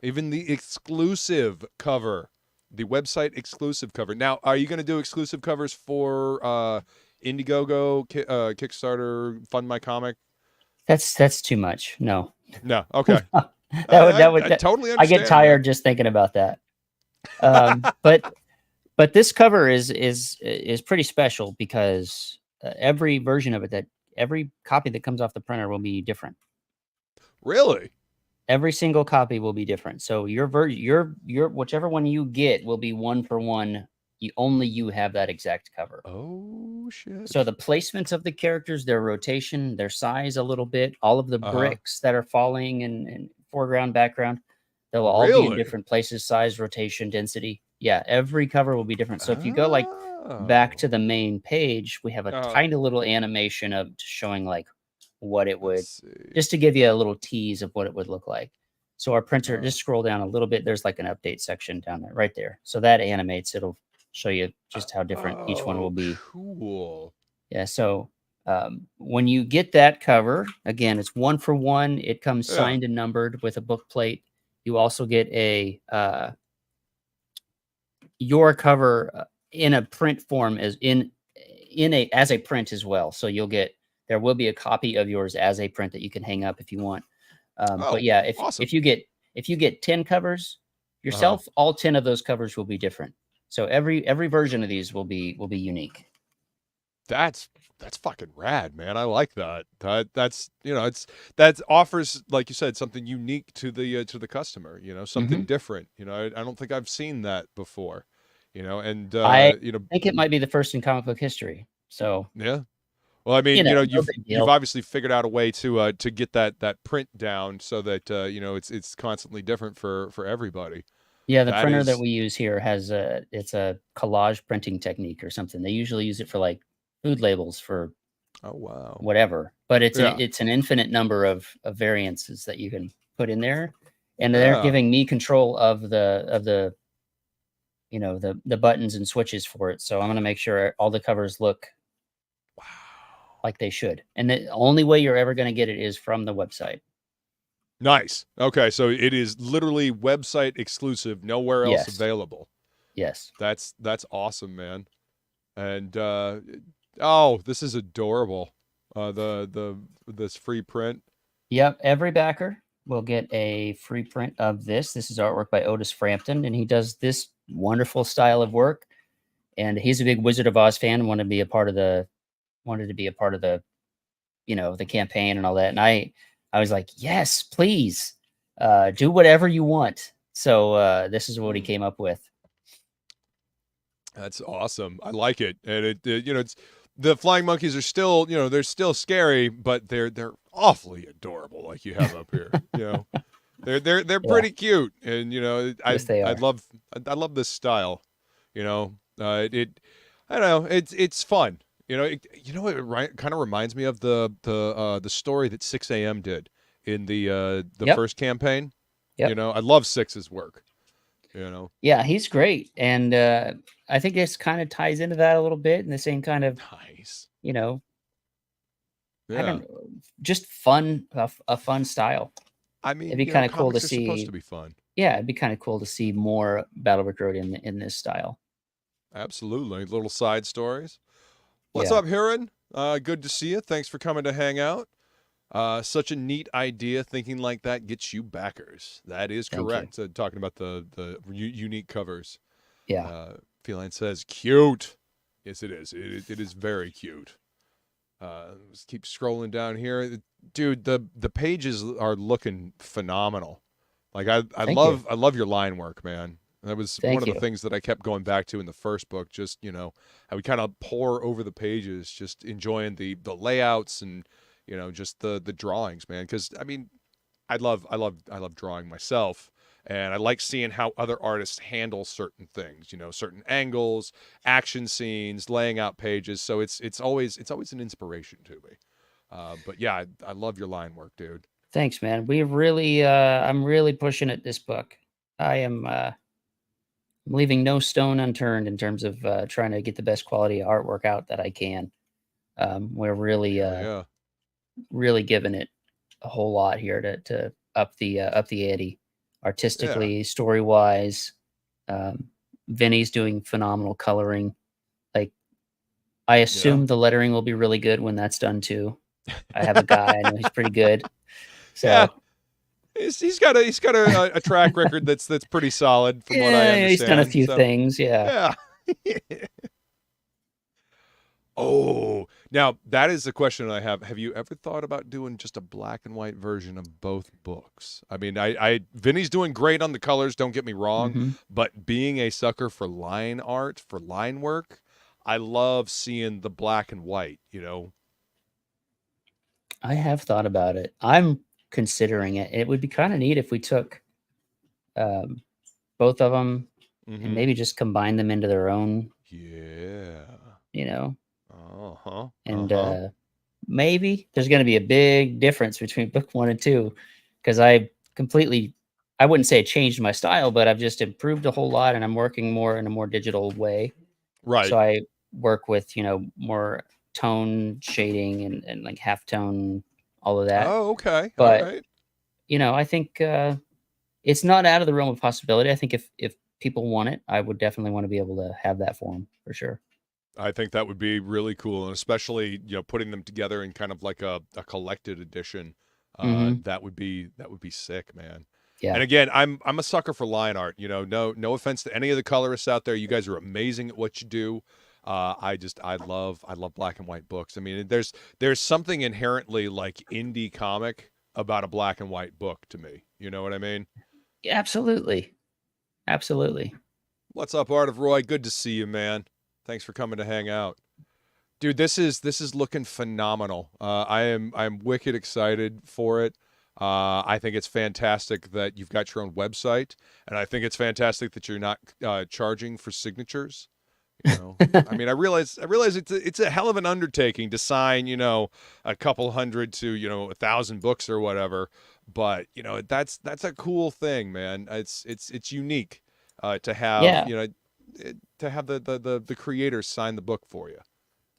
Even the exclusive cover, the website exclusive cover. Now, are you going to do exclusive covers for Indiegogo, Kickstarter, Fund My Comic? That's too much. No. Okay. that would I totally understand. I get tired just thinking about that. But this cover is pretty special because every version of it, every copy that comes off the printer will be different. Really? Every single copy will be different. So your whichever one you get will be 1 for 1. You have that exact cover. Oh shit. So the placements of the characters, their rotation, their size a little bit, all of the bricks that are falling in foreground, background, they'll all be in different places, size, rotation, density. Yeah, every cover will be different. So if you go back to the main page, we have a tiny little animation of showing what it would, just to give you a little tease of what it would look like. So our printer, just scroll down a little bit. There's an update section down there, right there. So that animates. It'll show you just how different each one will be. Cool. Yeah. So when you get that cover, again, it's 1 for 1. It comes signed and numbered with a book plate. You also get your cover in a print form as a print as well. So there will be a copy of yours as a print that you can hang up if you want. But yeah, if you get 10 covers yourself, all 10 of those covers will be different. So every version of these will be unique. That's fucking rad, man. I like that. That's that offers, like you said, something unique to the customer. Something different. I don't think I've seen that before. And I think it might be the first in comic book history. So yeah. Well, I mean, no you've big deal. obviously figured out a way to get that print down so that it's constantly different for everybody. Yeah, the That printer that is, we use here has it's a collage printing technique or something. They usually use it for like food labels for oh wow. whatever, but Yeah. it's an infinite number of variances that you can put in there, and they're Yeah. giving me control of the the buttons and switches for it. So I'm going to make sure all the covers look Wow. like they should, and the only way you're ever going to get it is from the website. Nice. Okay, so it is literally website exclusive, nowhere else Yes. available. Yes. That's awesome, man. And oh, this is adorable. This free print. Yep, every backer will get a free print of this. This is artwork by Otis Frampton, and he does this wonderful style of work. And he's a big Wizard of Oz fan, wanted to be a part of the the campaign and all that. And I was like, yes, please, do whatever you want. So this is what he came up with. That's awesome. I like it. And it's the flying monkeys are still, they're still scary, but they're awfully adorable, like you have up here. They're pretty cute, and Yes, they I are. love this style. I don't know, it's fun. It kind of reminds me of the story that 6 a.m. did in the Yep. first campaign. Yep. I love Six's work. Yeah, he's great, and I think this kind of ties into that a little bit in the same kind of Nice. I Yeah. don't know, just fun, a fun style. I mean, It'd be kind of cool to comics are supposed see. to be fun. Yeah, it'd be kind of cool to see more Battle Brick Road in this style. Absolutely. Little side stories. What's Yeah. up, Heron? Good to see you. Thanks for coming to hang out. Such a neat idea. Thinking like that gets you backers. That is Thank you. correct. Talking about the unique covers. Yeah. Feline says, cute. Yes, it is. It is very cute. Let's keep scrolling down here. Dude, the pages are looking phenomenal. Like I love your line work, man. That was one of the things that I kept going back to in the first book. Just how we kind of pour over the pages, just enjoying the layouts and just the drawings, man. Because I mean, I love drawing myself, and I like seeing how other artists handle certain things. Certain angles, action scenes, laying out pages. So it's always an inspiration to me. But yeah, I love your line work, dude. Thanks, man. We really, I'm really pushing it this book. I am leaving no stone unturned in terms of trying to get the best quality artwork out that I can. We're really, really giving it a whole lot here to up the ante, artistically, story wise. Vinny's doing phenomenal coloring. Like, I assume the lettering will be really good when that's done too. I have a guy, I know he's pretty good. So. Yeah. He's got a track record that's pretty solid from what I understand. He's done a few things, yeah. Oh, now that is the question I have. Have you ever thought about doing just a black and white version of both books? I mean, Vinny's doing great on the colors, don't get me wrong, but being a sucker for line art, for line work, I love seeing the black and white, I have thought about it. I'm considering it. It would be kind of neat if we took both of them and maybe just combine them into their own. Yeah. And maybe there's going to be a big difference between book 1 and 2, because I wouldn't say it changed my style, but I've just improved a whole lot, and I'm working more in a more digital way. Right. So I work with, more tone shading and like halftone, all of that. Oh, okay. But, all right. I think it's not out of the realm of possibility. I think if people want it, I would definitely want to be able to have that for them, for sure. I think that would be really cool, and especially putting them together in kind of like a collected edition. That would be sick, man. Yeah. And again, I'm a sucker for line art. No offense to any of the colorists out there. You guys are amazing at what you do. I love black and white books. I mean, there's something inherently like indie comic about a black and white book to me. You know what I mean? Absolutely. Absolutely. What's up, Art of Roy? Good to see you, man. Thanks for coming to hang out. Dude, this is looking phenomenal. I'm wicked excited for it. I think it's fantastic that you've got your own website, and I think it's fantastic that you're not charging for signatures. You know, I mean, I realize it's a hell of an undertaking to sign, you know, a couple hundred to, you know, 1,000 books or whatever. But you know, that's a cool thing, man. It's unique to have, you know, to have the creators sign the book for you.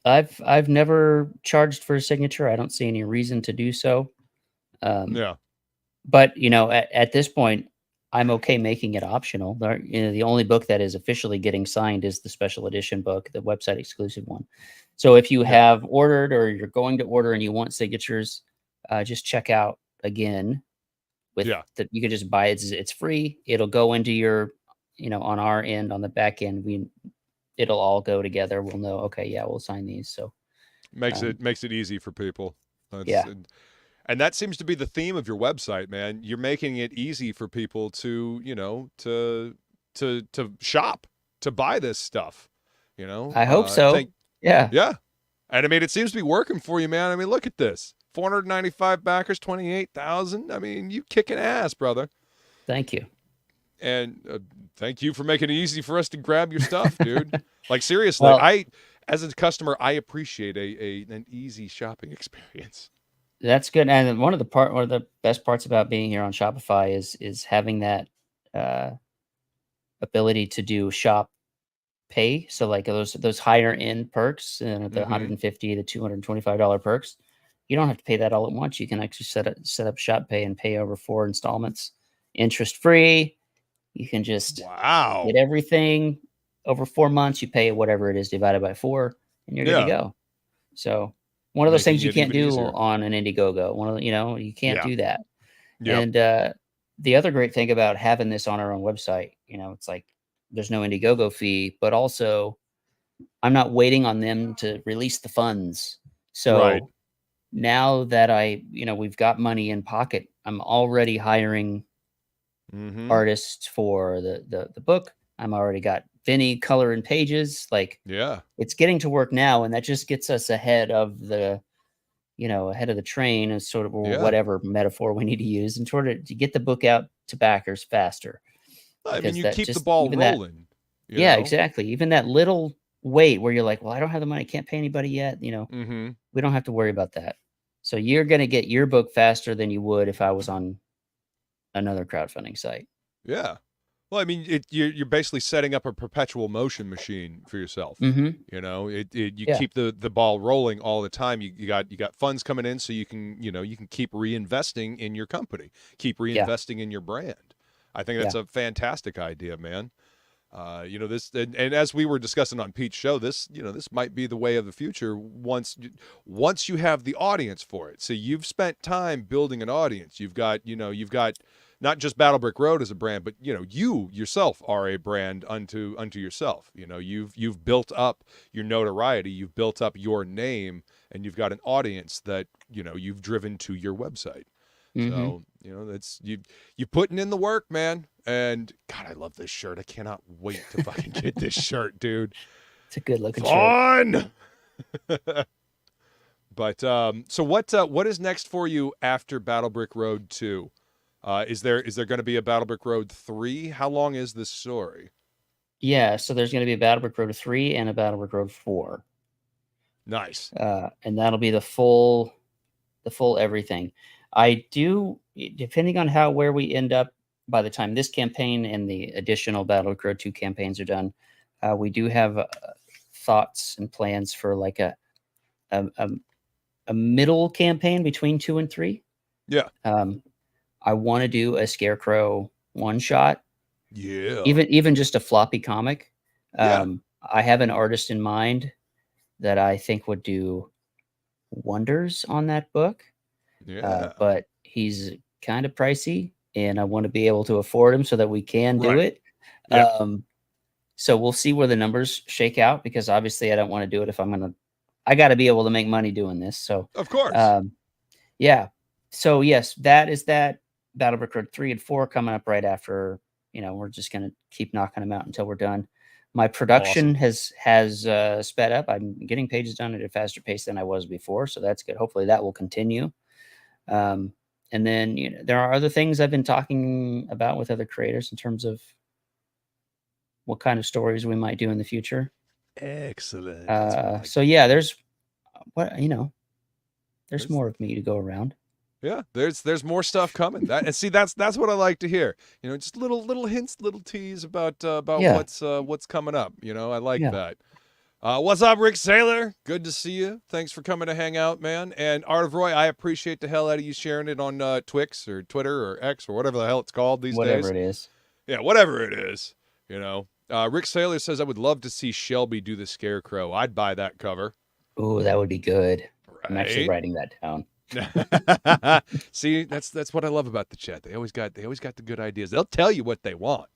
I've never charged for a signature. I don't see any reason to do so. Yeah. But you know, at this point, I'm okay making it optional. You know, the only book that is officially getting signed is the special edition book, the website exclusive one. So if you have ordered or you're going to order and you want signatures, just check out again. With that, you can just buy it. It's free. It'll go into your, you know, on our end, on the back end, it'll all go together. We'll know, okay, yeah, we'll sign these. So makes it easy for people. Yeah. And that seems to be the theme of your website, man. You're making it easy for people to, you know, to shop, to buy this stuff, you know? I hope so. Yeah. Yeah. And I mean, it seems to be working for you, man. I mean, look at this. 495 backers, 28,000. I mean, you kicking ass, brother. Thank you. And thank you for making it easy for us to grab your stuff, dude. Like, seriously, well, as a customer, I appreciate an easy shopping experience. That's good. And one of the best parts about being here on Shopify is having that ability to do shop pay. So like those higher end perks, the $150 to $225 perks, you don't have to pay that all at once. You can actually set up shop pay and pay over 4 installments, interest free. You can just get everything over 4 months. You pay whatever it is divided by 4, and you're good to go. So one of those things you can't do on an Indiegogo. You know, you can't do that. Yep. And the other great thing about having this on our own website, you know, it's like there's no Indiegogo fee, but also I'm not waiting on them to release the funds. So now that we've got money in pocket, I'm already hiring artists for the book. I'm already got Vinny color and pages. Like, it's getting to work now, and that just gets us ahead of the train, and sort of whatever metaphor we need to use, in order to get the book out to backers faster. I mean, you keep the ball rolling. Yeah, exactly. Even that little wait where you're like, well, I don't have the money, can't pay anybody yet. You know, we don't have to worry about that. So you're going to get your book faster than you would if I was on another crowdfunding site. Yeah. Well, I mean, you're basically setting up a perpetual motion machine for yourself. You know, you keep the ball rolling all the time. You got funds coming in, so you can keep reinvesting in your company, keep reinvesting in your brand. I think that's a fantastic idea, man. You know, this, and as we were discussing on Pete's show, this might be the way of the future once you have the audience for it. So you've spent time building an audience. You've got not just Battle Brick Road as a brand, but you yourself are a brand unto yourself. You know, you've built up your notoriety, you've built up your name, and you've got an audience that you've driven to your website. So that's you putting in the work, man. And God, I love this shirt. I cannot wait to fucking get this shirt, dude. It's a good looking shirt. But so what is next for you after Battle Brick Road 2? Is there going to be a Battle Brick Road 3? How long is this story? Yeah, so there's going to be a Battle Brick Road 3 and a Battle Brick Road 4. Nice. And that'll be the full everything. I do, depending on where we end up by the time this campaign and the additional Battle Brick Road 2 campaigns are done, we do have thoughts and plans for like a middle campaign between 2 and 3. Yeah. I want to do a Scarecrow one shot. Yeah. Even just a floppy comic. I have an artist in mind that I think would do wonders on that book. Yeah. But he's kind of pricey, and I want to be able to afford him so that we can do it. Yeah. So we'll see where the numbers shake out, because obviously I don't want to do it if I got to be able to make money doing this. So Of course. yeah. So yes, that is that. Battlebrick Road 3 and 4 coming up right after. We're just gonna keep knocking them out until we're done. My production has sped up. I'm getting pages done at a faster pace than I was before, so that's good. Hopefully that will continue. And then there are other things I've been talking about with other creators in terms of what kind of stories we might do in the future. Excellent. So yeah, there's more of me to go around. Yeah, there's more stuff coming. That's what I like to hear. Just little hints, little tease about what's coming up. I like that. What's up, Rick Saylor? Good to see you. Thanks for coming to hang out, man. And Art of Roy, I appreciate the hell out of you sharing it on Twix or Twitter or X or whatever the hell it's called these days. Whatever it is. Yeah, whatever it is. Rick Saylor says, I would love to see Shelby do the Scarecrow. I'd buy that cover. Oh, that would be good. Right? I'm actually writing that down. See, that's what I love about the chat. They always got the good ideas. They'll tell you what they want.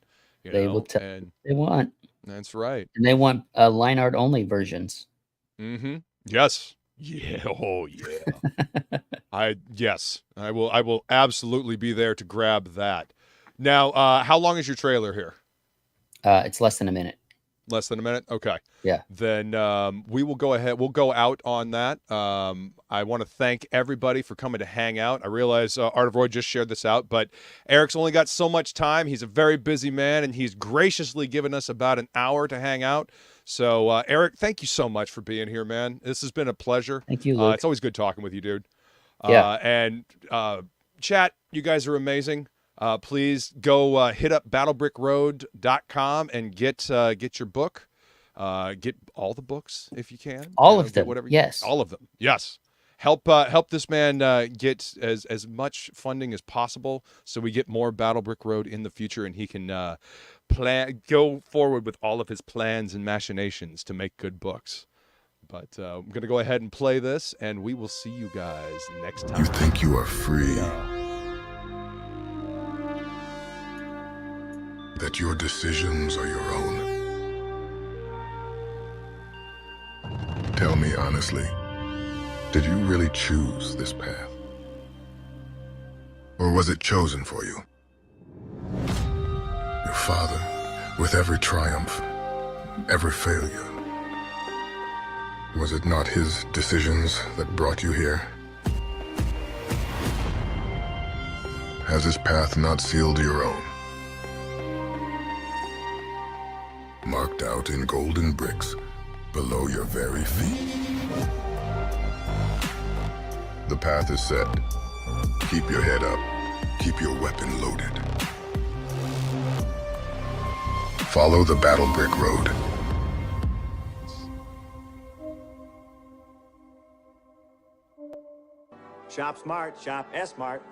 They will tell what they want. That's right. And they want line art only versions. Mm-hmm. Yes. Yeah. Oh yeah. I will absolutely be there to grab that. Now, how long is your trailer here? It's less than a minute. Less than a minute? Okay. Yeah. Then we will go ahead. We'll go out on that. I want to thank everybody for coming to hang out. I realize Art of Roy just shared this out, but Eric's only got so much time. He's a very busy man, and he's graciously given us about an hour to hang out. So, Eric, thank you so much for being here, man. This has been a pleasure. Thank you, Luke. It's always good talking with you, dude. Yeah. And chat, you guys are amazing. Please go hit up battlebrickroad.com and get your book. Get all the books if you can. All of them. Whatever. Yes. All of them. Yes. Help this man get as much funding as possible so we get more Battlebrick Road in the future, and he can go forward with all of his plans and machinations to make good books. But I'm going to go ahead and play this, and we will see you guys next time. You think you are free. That your decisions are your own. Tell me honestly, did you really choose this path? Or was it chosen for you? Your father, with every triumph, every failure, was it not his decisions that brought you here? Has his path not sealed your own? Marked out in golden bricks below your very feet. The path is set. Keep your head up. Keep your weapon loaded. Follow the Battlebrick Road. Shop smart, shop S-Mart.